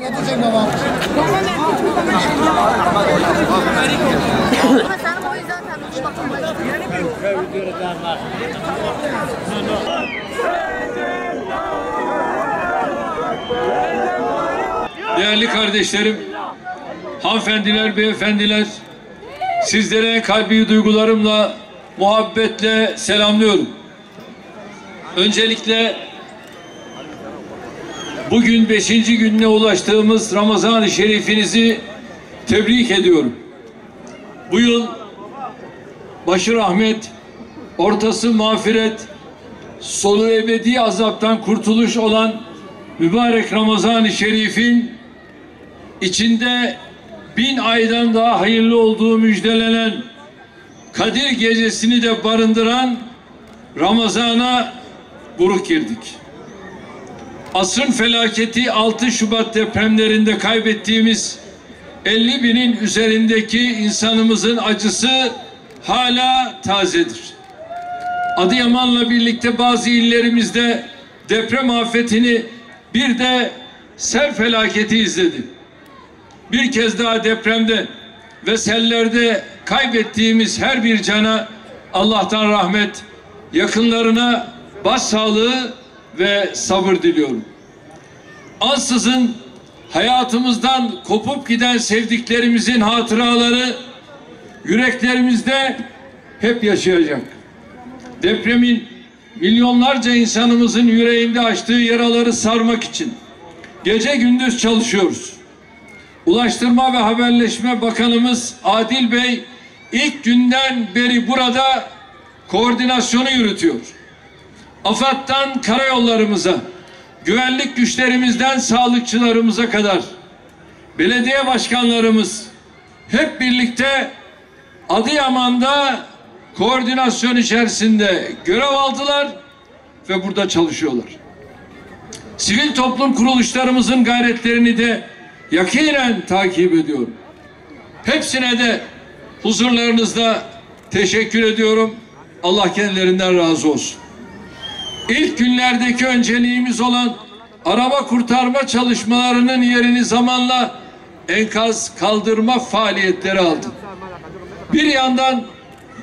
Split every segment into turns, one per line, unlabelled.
Yetecek babam.
Sen o yüzden
Değerli kardeşlerim, hanımefendiler, beyefendiler, sizlere kalbi duygularımla, muhabbetle selamlıyorum. Öncelikle bugün 5. gününe ulaştığımız Ramazan-ı Şerifinizi tebrik ediyorum. Bu yıl başı rahmet, ortası mağfiret, sonu ebedi azaptan kurtuluş olan mübarek Ramazan-ı Şerif'in içinde 1000 aydan daha hayırlı olduğu müjdelenen Kadir Gecesi'ni de barındıran Ramazan'a buruk girdik. Asrın felaketi 6 Şubat depremlerinde kaybettiğimiz 50 binin üzerindeki insanımızın acısı hala tazedir. Adıyaman'la birlikte bazı illerimizde deprem afetini, bir de sel felaketi izledi. Bir kez daha depremde ve sellerde kaybettiğimiz her bir cana Allah'tan rahmet, yakınlarına başsağlığı ve sabır diliyorum. Ansızın hayatımızdan kopup giden sevdiklerimizin hatıraları yüreklerimizde hep yaşayacak. Depremin milyonlarca insanımızın yüreğinde açtığı yaraları sarmak için gece gündüz çalışıyoruz. Ulaştırma ve Haberleşme Bakanımız Adil Bey ilk günden beri burada koordinasyonu yürütüyor. AFAD'dan karayollarımıza, güvenlik güçlerimizden sağlıkçılarımıza kadar belediye başkanlarımız hep birlikte Adıyaman'da koordinasyon içerisinde görev aldılar ve burada çalışıyorlar. Sivil toplum kuruluşlarımızın gayretlerini de yakinen takip ediyorum. Hepsine de huzurlarınızda teşekkür ediyorum. Allah kendilerinden razı olsun. İlk günlerdeki önceliğimiz olan araba kurtarma çalışmalarının yerini zamanla enkaz kaldırma faaliyetleri aldı. Bir yandan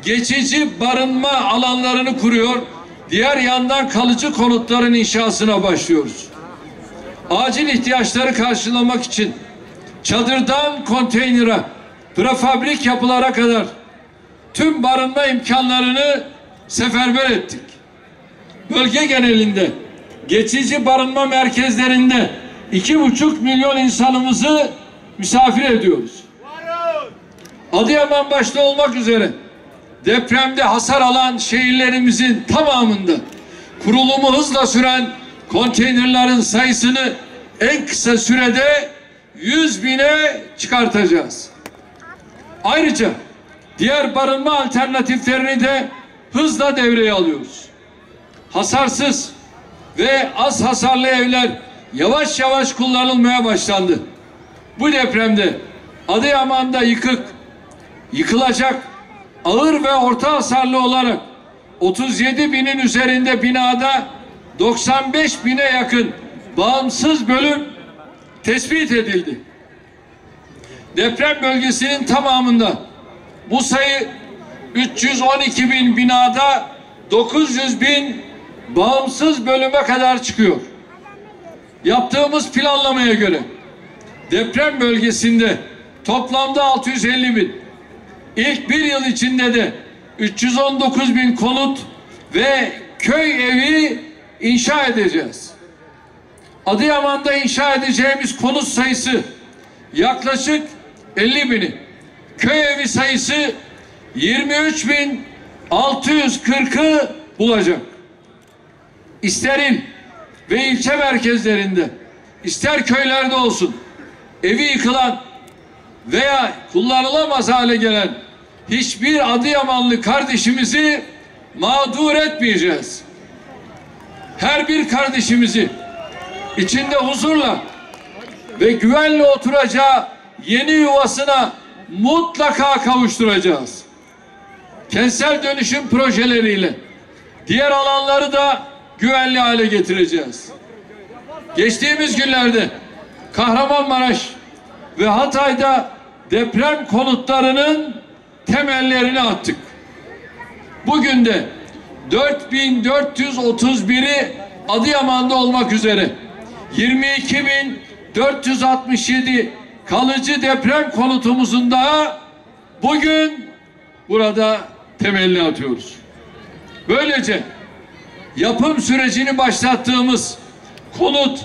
geçici barınma alanlarını kuruyor, diğer yandan kalıcı konutların inşasına başlıyoruz. Acil ihtiyaçları karşılamak için çadırdan konteynere, prefabrik yapılara kadar tüm barınma imkanlarını seferber ettik. Bölge genelinde geçici barınma merkezlerinde 2,5 milyon insanımızı misafir ediyoruz. Adıyaman başta olmak üzere depremde hasar alan şehirlerimizin tamamında kurulumu hızla süren konteynerlerin sayısını en kısa sürede 100.000'e çıkartacağız. Ayrıca diğer barınma alternatiflerini de hızla devreye alıyoruz. Hasarsız ve az hasarlı evler yavaş yavaş kullanılmaya başlandı. Bu depremde Adıyaman'da yıkılacak ağır ve orta hasarlı olarak 37 binin üzerinde binada 95 bine yakın bağımsız bölüm tespit edildi. Deprem bölgesinin tamamında bu sayı 312 bin binada 900 bin bağımsız bölüme kadar çıkıyor. Yaptığımız planlamaya göre deprem bölgesinde toplamda 650 bin, ilk bir yıl içinde de 319 bin konut ve köy evi inşa edeceğiz. Adıyaman'da inşa edeceğimiz konut sayısı yaklaşık 50 bini, köy evi sayısı 23.640'ı bulacak. İster il ve ilçe merkezlerinde, ister köylerde olsun, evi yıkılan veya kullanılamaz hale gelen hiçbir Adıyamanlı kardeşimizi mağdur etmeyeceğiz. Her bir kardeşimizi içinde huzurla ve güvenle oturacağı yeni yuvasına mutlaka kavuşturacağız. Kentsel dönüşüm projeleriyle diğer alanları da güvenli hale getireceğiz. Geçtiğimiz günlerde Kahramanmaraş ve Hatay'da deprem konutlarının temellerini attık. Bugün de 4431'i Adıyaman'da olmak üzere 22.467 kalıcı deprem konutumuzun da bugün burada temelini atıyoruz. Böylece yapım sürecini başlattığımız konut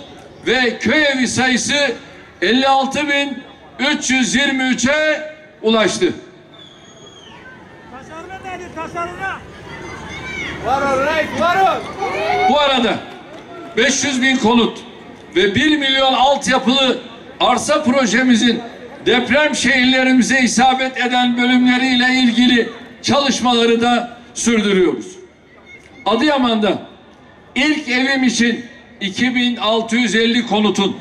ve köy evi sayısı 56.323'e ulaştı. Bu arada 500.000 konut ve 1 milyon altyapılı arsa projemizin deprem şehirlerimize isabet eden bölümleriyle ilgili çalışmaları da sürdürüyoruz. Adıyaman'da ilk evim için 2650 konutun,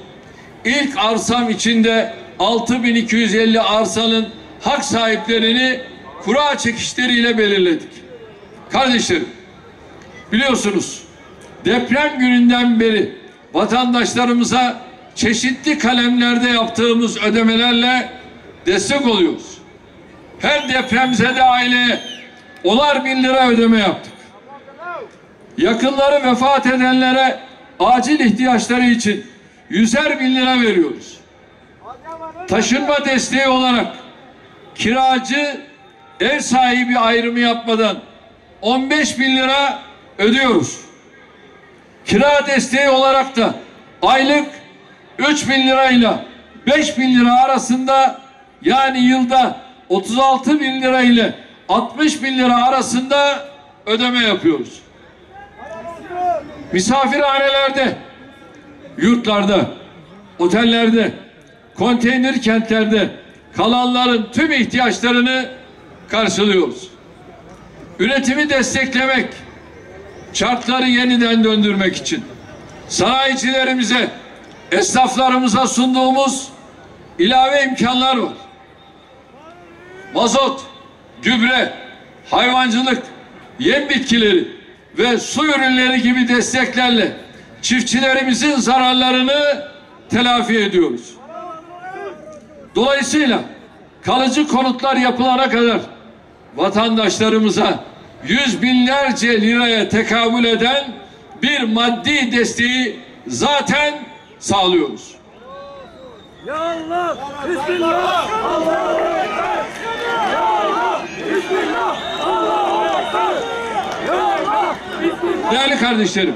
ilk arsam içinde 6250 arsanın hak sahiplerini kura çekişleriyle belirledik. Kardeşlerim, biliyorsunuz deprem gününden beri vatandaşlarımıza çeşitli kalemlerde yaptığımız ödemelerle destek oluyoruz. Her depremzede aileye 10.000 lira ödeme yaptık. Yakınları vefat edenlere acil ihtiyaçları için 100.000 lira veriyoruz. Taşınma desteği olarak kiracı ev sahibi ayrımı yapmadan 15.000 lira ödüyoruz. Kira desteği olarak da aylık 3.000 lirayla 5.000 lira arasında, yani yılda 36.000 lira ile 60.000 lira arasında ödeme yapıyoruz. Misafirhanelerde, yurtlarda, otellerde, konteyner kentlerde kalanların tüm ihtiyaçlarını karşılıyoruz. Üretimi desteklemek, şartları yeniden döndürmek için sanayicilerimize, esnaflarımıza sunduğumuz ilave imkanlar var. Mazot, gübre, hayvancılık, yem bitkileri ve su ürünleri gibi desteklerle çiftçilerimizin zararlarını telafi ediyoruz. Dolayısıyla kalıcı konutlar yapılana kadar vatandaşlarımıza yüz binlerce liraya tekabül eden bir maddi desteği zaten sağlıyoruz.
Ya Allah! Bismillah! Allahu Ekber! Ya Allah! Bismillah! Allahu Ekber! Ya Allah! Bismillah!
Değerli kardeşlerim,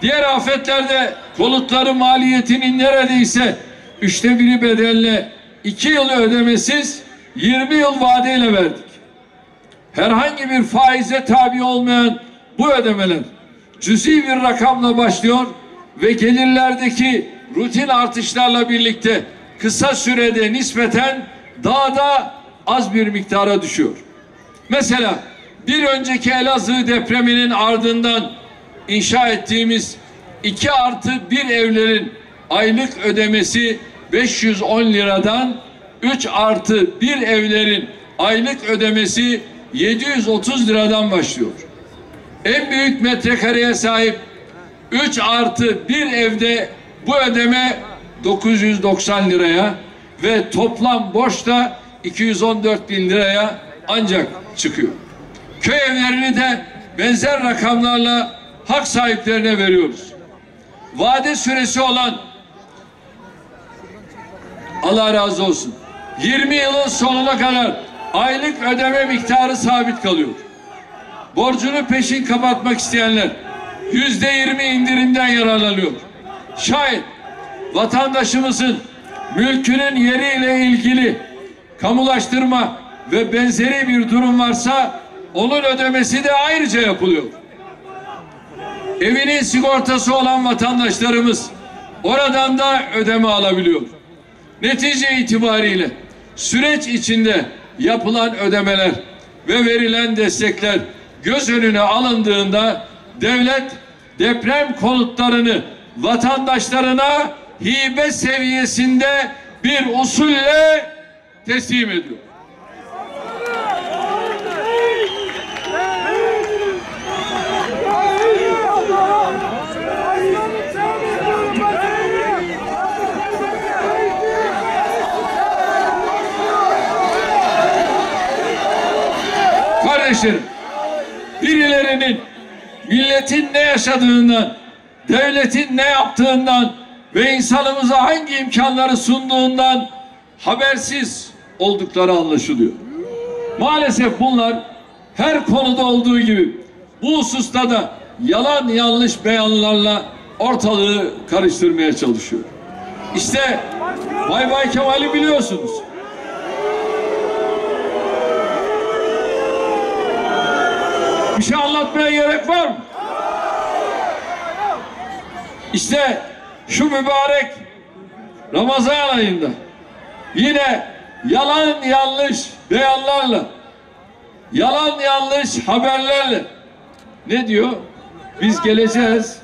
diğer afetlerde konutların maliyetinin neredeyse 1/3 bedelle 2 yıl ödemesiz 20 yıl vadeyle verdik. Herhangi bir faize tabi olmayan bu ödemeler cüzi bir rakamla başlıyor ve gelirlerdeki rutin artışlarla birlikte kısa sürede nispeten daha da az bir miktara düşüyor. Mesela bir önceki Elazığ depreminin ardından inşa ettiğimiz 2+1 evlerin aylık ödemesi 510 liradan 3+1 evlerin aylık ödemesi 730 liradan başlıyor. En büyük metrekareye sahip 3+1 evde bu ödeme 990 liraya ve toplam borç da 214.000 liraya ancak çıkıyor. Köy evlerini de benzer rakamlarla hak sahiplerine veriyoruz. Vade süresi olan, Allah razı olsun, 20 yılın sonuna kadar aylık ödeme miktarı sabit kalıyor. Borcunu peşin kapatmak isteyenler %20 indirimden yararlanıyor. Şayet vatandaşımızın mülkünün yeriyle ilgili kamulaştırma ve benzeri bir durum varsa onun ödemesi de ayrıca yapılıyor. Evinin sigortası olan vatandaşlarımız oradan da ödeme alabiliyor. Netice itibariyle süreç içinde yapılan ödemeler ve verilen destekler göz önüne alındığında devlet deprem konutlarını vatandaşlarına hibe seviyesinde bir usulle teslim ediyor. Kardeşlerim, birilerinin milletin ne yaşadığından, devletin ne yaptığından ve insanımıza hangi imkanları sunduğundan habersiz oldukları anlaşılıyor. Maalesef bunlar her konuda olduğu gibi bu hususta da yalan yanlış beyanlarla ortalığı karıştırmaya çalışıyor. İşte Bay Kemal'i biliyorsunuz. Bir şey anlatmaya gerek var mı? İşte şu mübarek Ramazan ayında yine yalan yanlış beyanlarla, yalan yanlış haberlerle ne diyor? Biz geleceğiz.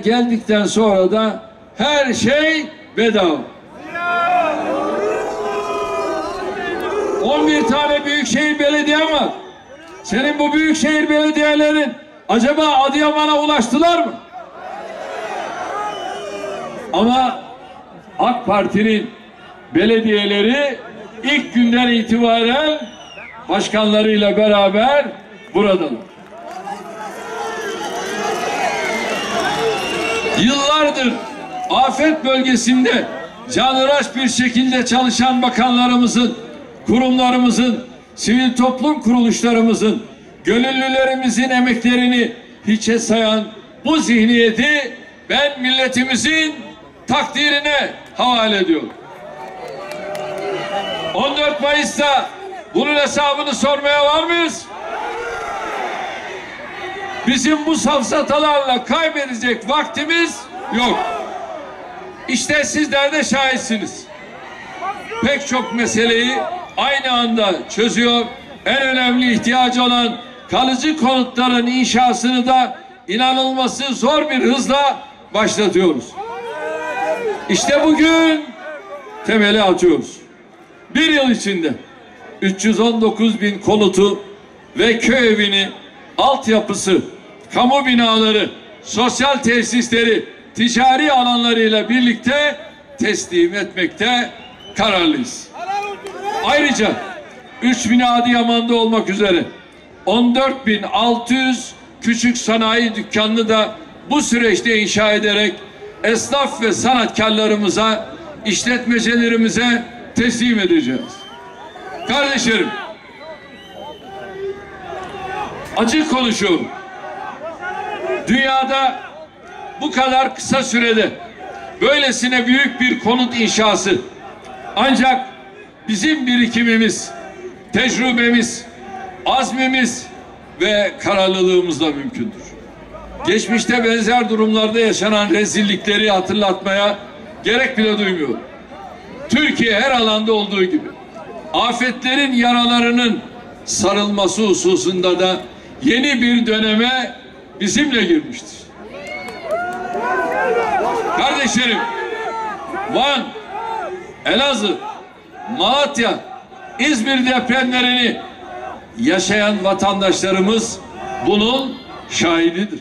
Geldikten sonra da her şey bedava. 11 tane büyükşehir belediyen var. Senin bu büyükşehir belediyelerin acaba Adıyaman'a ulaştılar mı? Ama AK Parti'nin belediyeleri ilk günden itibaren başkanlarıyla beraber buradalar. Yıllardır afet bölgesinde canhıraş bir şekilde çalışan bakanlarımızın, kurumlarımızın, sivil toplum kuruluşlarımızın, gönüllülerimizin emeklerini hiçe sayan bu zihniyeti ben milletimizin takdirine havale ediyorum. 14 Mayıs'ta bunun hesabını sormaya var mıyız? Bizim bu safsatalarla kaybedecek vaktimiz yok. İşte sizler de şahitsiniz. Pek çok meseleyi aynı anda çözüyor. En önemli ihtiyacı olan kalıcı konutların inşasını da inanılması zor bir hızla başlatıyoruz. İşte bugün temeli atıyoruz. Bir yıl içinde 319 bin konutu ve köy evini, altyapısı, kamu binaları, sosyal tesisleri, ticari alanlarıyla birlikte teslim etmekte kararlıyız. Ayrıca 3.000 Adıyaman'da olmak üzere 14.600 küçük sanayi dükkanını da bu süreçte inşa ederek esnaf ve sanatkarlarımıza, işletmecilerimize teslim edeceğiz. Kardeşlerim, açık konuşuyorum. Dünyada bu kadar kısa sürede böylesine büyük bir konut inşası ancak bizim birikimimiz, tecrübemiz, azmimiz ve kararlılığımızla mümkündür. Geçmişte benzer durumlarda yaşanan rezillikleri hatırlatmaya gerek bile duymuyorum. Türkiye her alanda olduğu gibi afetlerin yaralarının sarılması hususunda da yeni bir döneme bizimle girmiştir. Kardeşlerim, Van, Elazığ, Malatya, İzmir depremlerini yaşayan vatandaşlarımız bunun şahididir.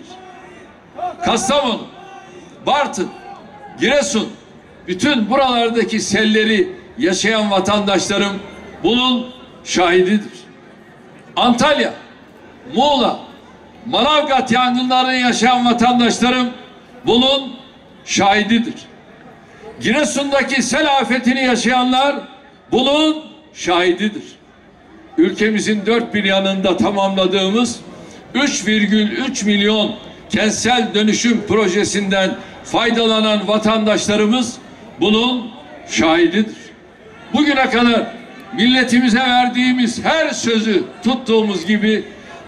Kastamonu, Bartın, Giresun, bütün buralardaki selleri yaşayan vatandaşlarım bunun şahididir. Antalya, Muğla, Manavgat yangınlarını yaşayan vatandaşlarım bunun şahididir. Giresun'daki sel afetini yaşayanlar bunun şahididir. Ülkemizin dört bir yanında tamamladığımız 3,3 milyon kentsel dönüşüm projesinden faydalanan vatandaşlarımız bunun şahididir. Bugüne kadar milletimize verdiğimiz her sözü tuttuğumuz gibi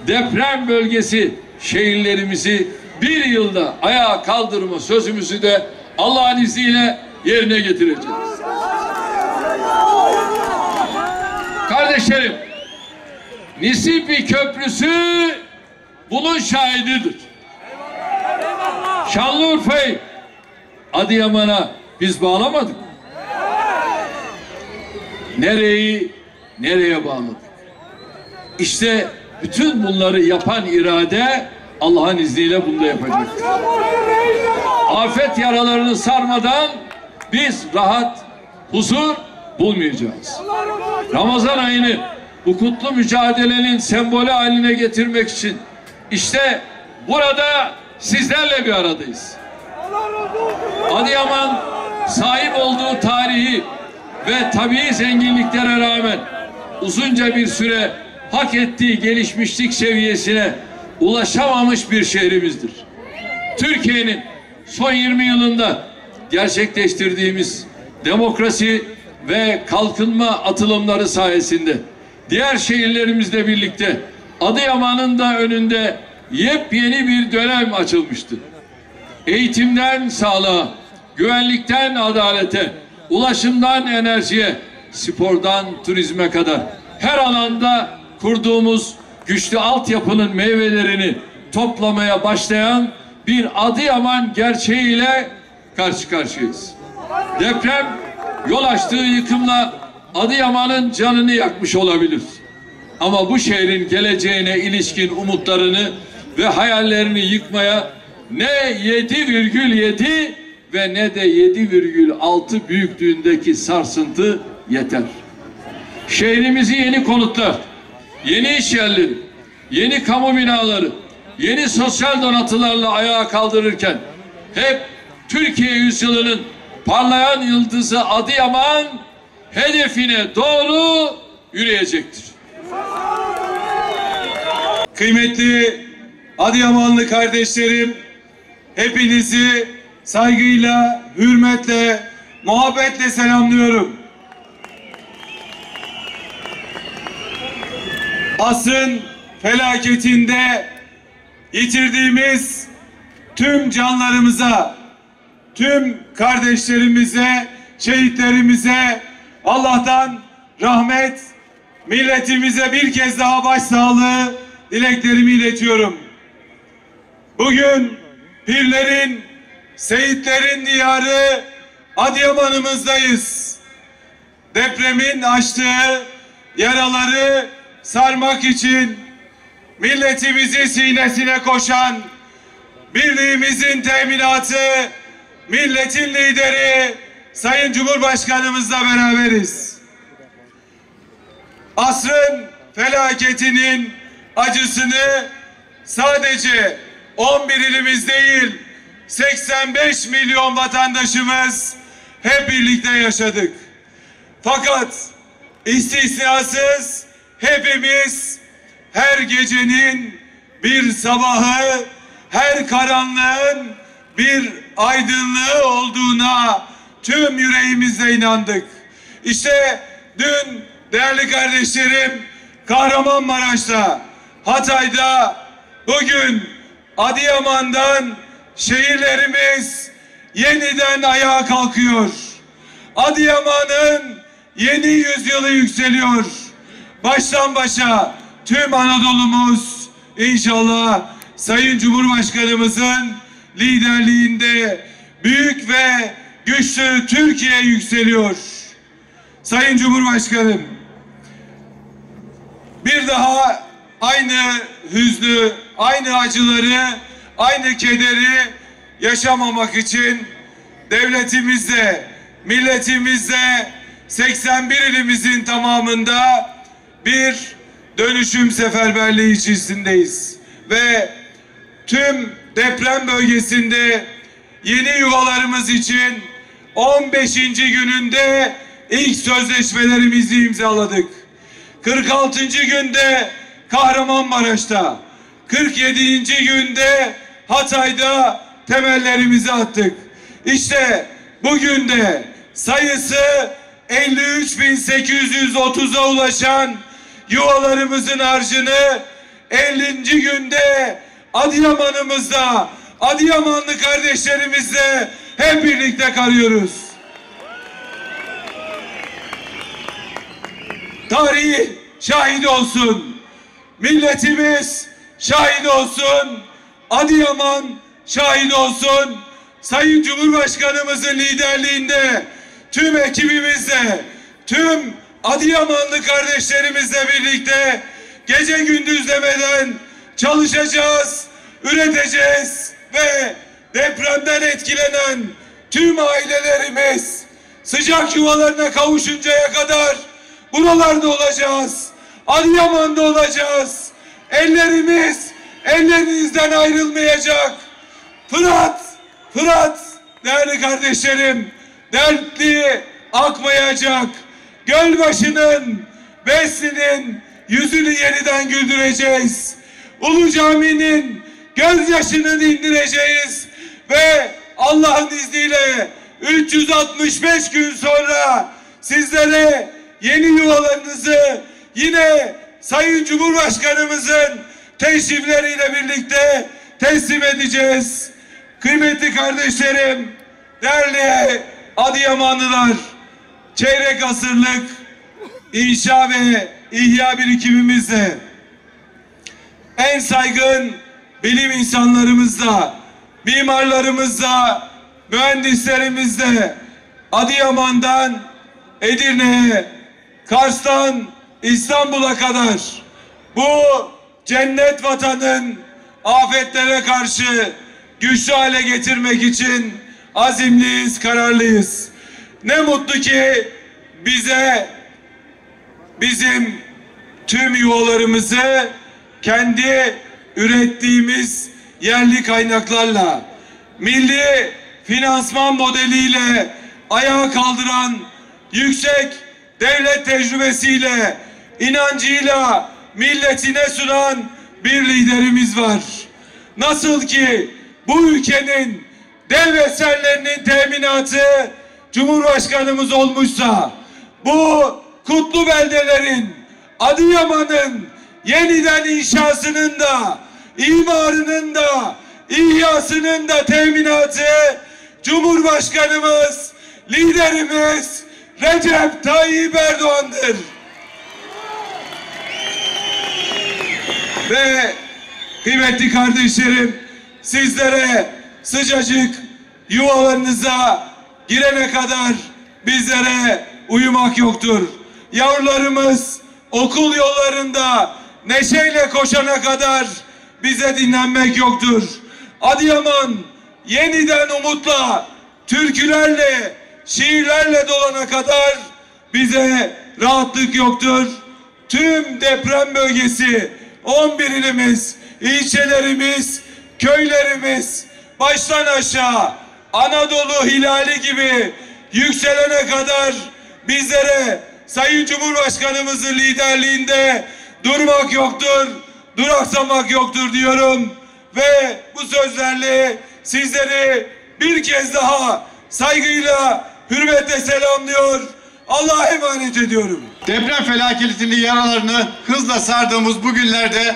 deprem bölgesi şehirlerimizi bir yılda ayağa kaldırma sözümüzü de Allah'ın izniyle yerine getireceğiz. Kardeşlerim, Nisipi Köprüsü bunun şahididir. Şanlıurfa'yı Adıyaman'a biz bağlamadık. Nereye bağladık? İşte bütün bunları yapan irade Allah'ın izniyle bunu da yapacaktır. Afet yaralarını sarmadan biz rahat, huzur bulmayacağız. Ramazan ayını bu kutlu mücadelenin sembolü haline getirmek için işte burada sizlerle bir aradayız. Adıyaman sahip olduğu tarihi ve tabii zenginliklere rağmen uzunca bir süre hak ettiği gelişmişlik seviyesine ulaşamamış bir şehrimizdir. Türkiye'nin son 20 yılında gerçekleştirdiğimiz demokrasi ve kalkınma atılımları sayesinde diğer şehirlerimizle birlikte Adıyaman'ın da önünde yepyeni bir dönem açılmıştı. Eğitimden sağlığa, güvenlikten adalete, ulaşımdan enerjiye, spordan turizme kadar her alanda kurduğumuz güçlü altyapının meyvelerini toplamaya başlayan bir Adıyaman gerçeğiyle karşı karşıyayız. Deprem yol açtığı yıkımla Adıyaman'ın canını yakmış olabilir. Ama bu şehrin geleceğine ilişkin umutlarını ve hayallerini yıkmaya ne 7,7 ve ne de 7,6 büyüklüğündeki sarsıntı yeter. Şehrimizi yeni konutlar, yeni iş yerleri, yeni kamu binaları, yeni sosyal donatılarla ayağa kaldırırken hep Türkiye yüzyılının parlayan yıldızı Adıyaman hedefine doğru yürüyecektir.
Kıymetli Adıyamanlı kardeşlerim, hepinizi saygıyla, hürmetle, muhabbetle selamlıyorum. Asrın felaketinde yitirdiğimiz tüm canlarımıza, tüm kardeşlerimize, şehitlerimize Allah'tan rahmet, milletimize bir kez daha başsağlığı dileklerimi iletiyorum. Bugün pirlerin, seyitlerin diyarı Adıyaman'ımızdayız. Depremin açtığı yaraları sarmak için milletimizi sinesine koşan, birliğimizin teminatı, milletin lideri Sayın Cumhurbaşkanımızla beraberiz. Asrın felaketinin acısını sadece 11 ilimiz değil, 85 milyon vatandaşımız hep birlikte yaşadık. Fakat istisnasız hepimiz her gecenin bir sabahı, her karanlığın bir aydınlığı olduğuna tüm yüreğimizle inandık. İşte dün değerli kardeşlerim Kahramanmaraş'ta, Hatay'da, bugün Adıyaman'dan şehirlerimiz yeniden ayağa kalkıyor. Adıyaman'ın yeni yüzyılı yükseliyor. Baştan başa tüm Anadolu'muz inşallah Sayın Cumhurbaşkanımızın liderliğinde büyük ve güçlü Türkiye yükseliyor. Sayın Cumhurbaşkanım, bir daha aynı hüznü, aynı acıları, aynı kederi yaşamamak için devletimizde, milletimizde 81 ilimizin tamamında bir dönüşüm seferberliği içerisindeyiz. Ve tüm deprem bölgesinde yeni yuvalarımız için 15. gününde ilk sözleşmelerimizi imzaladık. 46. günde Kahramanmaraş'ta, 47. günde Hatay'da temellerimizi attık. İşte bugün de sayısı 53.830'a ulaşan yuvalarımızın harcını 50. günde Adıyaman'ımızda, Adıyamanlı kardeşlerimizle hep birlikte karıyoruz. Tarih şahit olsun, milletimiz şahit olsun, Adıyaman şahit olsun. Sayın Cumhurbaşkanımızın liderliğinde tüm ekibimizle, tüm Adıyamanlı kardeşlerimizle birlikte gece gündüz demeden çalışacağız, üreteceğiz ve depremden etkilenen tüm ailelerimiz sıcak yuvalarına kavuşuncaya kadar buralarda olacağız. Adıyaman'da olacağız. Ellerimiz ellerinizden ayrılmayacak. Fırat değerli kardeşlerim, dertli akmayacak. Gölbaşı'nın, Besni'nin yüzünü yeniden güldüreceğiz. Ulu Cami'nin gözyaşını dindireceğiz ve Allah'ın izniyle 365 gün sonra sizlere yeni yuvalarınızı yine Sayın Cumhurbaşkanımızın teşrifleriyle birlikte teslim edeceğiz. Kıymetli kardeşlerim, değerli Adıyamanlılar, çeyrek asırlık inşa ve ihya birikimimizle en saygın bilim insanlarımızla, mimarlarımızla, mühendislerimizle Adıyaman'dan Edirne'ye, Kars'tan İstanbul'a kadar bu cennet vatanın afetlere karşı güçlü hale getirmek için azimliyiz, kararlıyız. Ne mutlu ki bize bizim tüm yuvalarımızı kendi ürettiğimiz yerli kaynaklarla, milli finansman modeliyle ayağa kaldıran, yüksek devlet tecrübesiyle, inancıyla milletine sunan bir liderimiz var. Nasıl ki bu ülkenin dev eserlerinin teminatı Cumhurbaşkanımız olmuşsa, bu kutlu beldelerin, Adıyaman'ın yeniden inşasının da, imarının da, ihyasının da teminatı Cumhurbaşkanımız, liderimiz Recep Tayyip Erdoğan'dır. Ve kıymetli kardeşlerim, sizlere sıcacık yuvalarınıza girene kadar bizlere uyumak yoktur. Yavrularımız okul yollarında neşeyle koşana kadar bize dinlenmek yoktur. Adıyaman yeniden umutla, türkülerle, şiirlerle dolana kadar bize rahatlık yoktur. Tüm deprem bölgesi, 11 ilimiz, ilçelerimiz, köylerimiz baştan aşağı Anadolu hilali gibi yükselene kadar bizlere Sayın Cumhurbaşkanımızın liderliğinde durmak yoktur, duraksamak yoktur diyorum ve bu sözlerle sizleri bir kez daha saygıyla, hürmetle selamlıyor. Allah'a emanet ediyorum.
Deprem felaketinin yaralarını hızla sardığımız bu günlerde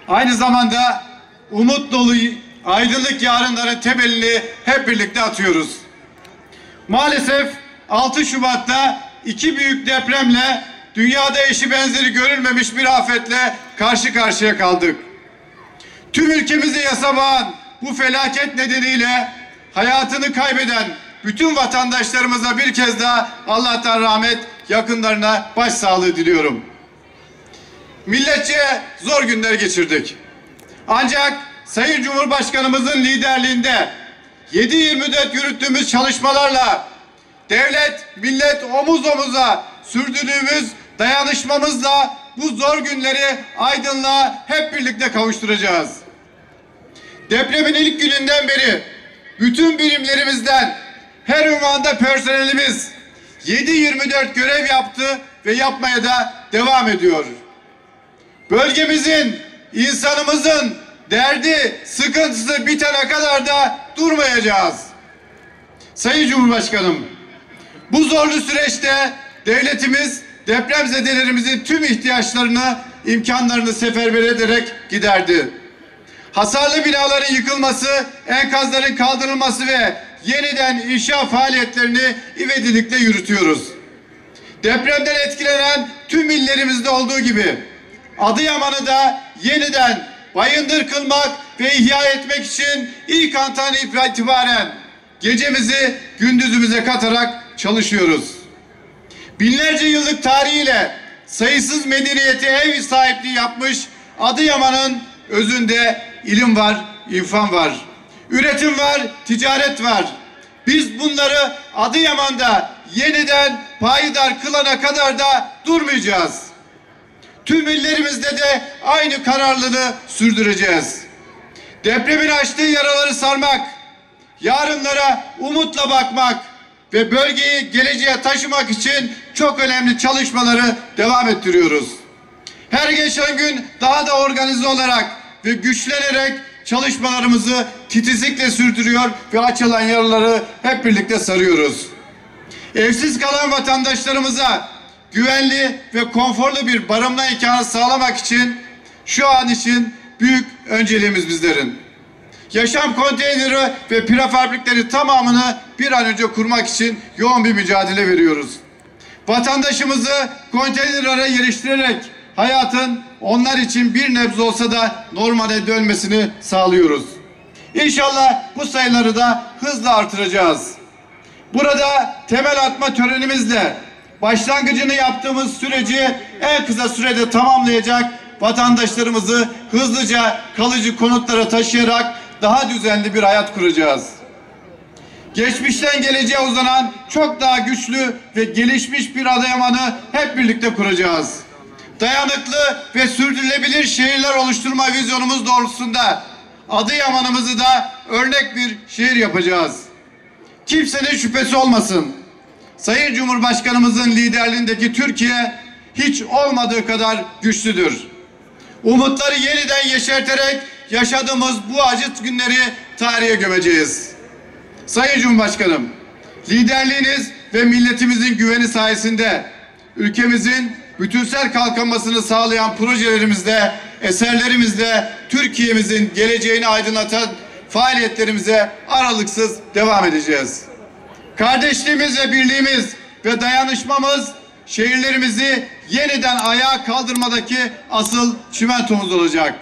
aynı zamanda umut dolu aydınlık yarınların temelini hep birlikte atıyoruz. Maalesef 6 Şubat'ta iki büyük depremle dünyada eşi benzeri görülmemiş bir afetle karşı karşıya kaldık. Tüm ülkemizi yasa boğan bu felaket nedeniyle hayatını kaybeden bütün vatandaşlarımıza bir kez daha Allah'tan rahmet, yakınlarına başsağlığı diliyorum. Milletçe zor günler geçirdik. Ancak Sayın Cumhurbaşkanımızın liderliğinde 7/24 yürüttüğümüz çalışmalarla devlet, millet omuz omuza sürdürdüğümüz dayanışmamızla bu zor günleri aydınlığa hep birlikte kavuşturacağız. Depremin ilk gününden beri bütün birimlerimizden her ünvanda personelimiz 7/24 görev yaptı ve yapmaya da devam ediyor. Bölgemizin, insanımızın derdi, sıkıntısı bitene kadar da durmayacağız. Sayın Cumhurbaşkanım, bu zorlu süreçte devletimiz depremzedelerimizin tüm ihtiyaçlarını, imkanlarını seferber ederek giderdi. Hasarlı binaların yıkılması, enkazların kaldırılması ve yeniden inşa faaliyetlerini ivedilikle yürütüyoruz. Depremden etkilenen tüm illerimizde olduğu gibi Adıyaman'ı da yeniden bayındır kılmak ve ihya etmek için ilk andan itibaren gecemizi gündüzümüze katarak çalışıyoruz. Binlerce yıllık tarihiyle sayısız medeniyete ev sahipliği yapmış Adıyaman'ın özünde ilim var, irfan var. Üretim var, ticaret var. Biz bunları Adıyaman'da yeniden payidar kılana kadar da durmayacağız. tüm illerimizde de aynı kararlılığı sürdüreceğiz. Depremin açtığı yaraları sarmak, yarınlara umutla bakmak ve bölgeyi geleceğe taşımak için çok önemli çalışmaları devam ettiriyoruz. Her geçen gün daha da organize olarak ve güçlenerek çalışmalarımızı titizlikle sürdürüyor ve açılan yaraları hep birlikte sarıyoruz. Evsiz kalan vatandaşlarımıza güvenli ve konforlu bir barınma imkanı sağlamak için şu an için büyük önceliğimiz bizlerin. Yaşam konteyneri ve prefabrikleri tamamını bir an önce kurmak için yoğun bir mücadele veriyoruz. Vatandaşımızı konteynerlere yerleştirerek hayatın onlar için bir nebze olsa da normale dönmesini sağlıyoruz. İnşallah bu sayıları da hızla artıracağız. Burada temel atma törenimizle başlangıcını yaptığımız süreci en kısa sürede tamamlayacak, vatandaşlarımızı hızlıca kalıcı konutlara taşıyarak daha düzenli bir hayat kuracağız. Geçmişten geleceğe uzanan çok daha güçlü ve gelişmiş bir Adıyaman'ı hep birlikte kuracağız. Dayanıklı ve sürdürülebilir şehirler oluşturma vizyonumuz doğrultusunda Adıyaman'ımızı da örnek bir şehir yapacağız. Kimsenin şüphesi olmasın. Sayın Cumhurbaşkanımızın liderliğindeki Türkiye hiç olmadığı kadar güçlüdür. Umutları yeniden yeşerterek yaşadığımız bu acı günleri tarihe gömeceğiz. Sayın Cumhurbaşkanım, liderliğiniz ve milletimizin güveni sayesinde ülkemizin bütünsel kalkınmasını sağlayan projelerimizde, eserlerimizde Türkiye'mizin geleceğini aydınlatan faaliyetlerimize aralıksız devam edeceğiz. Kardeşliğimiz ve birliğimiz ve dayanışmamız şehirlerimizi yeniden ayağa kaldırmadaki asıl çimentomuz olacak.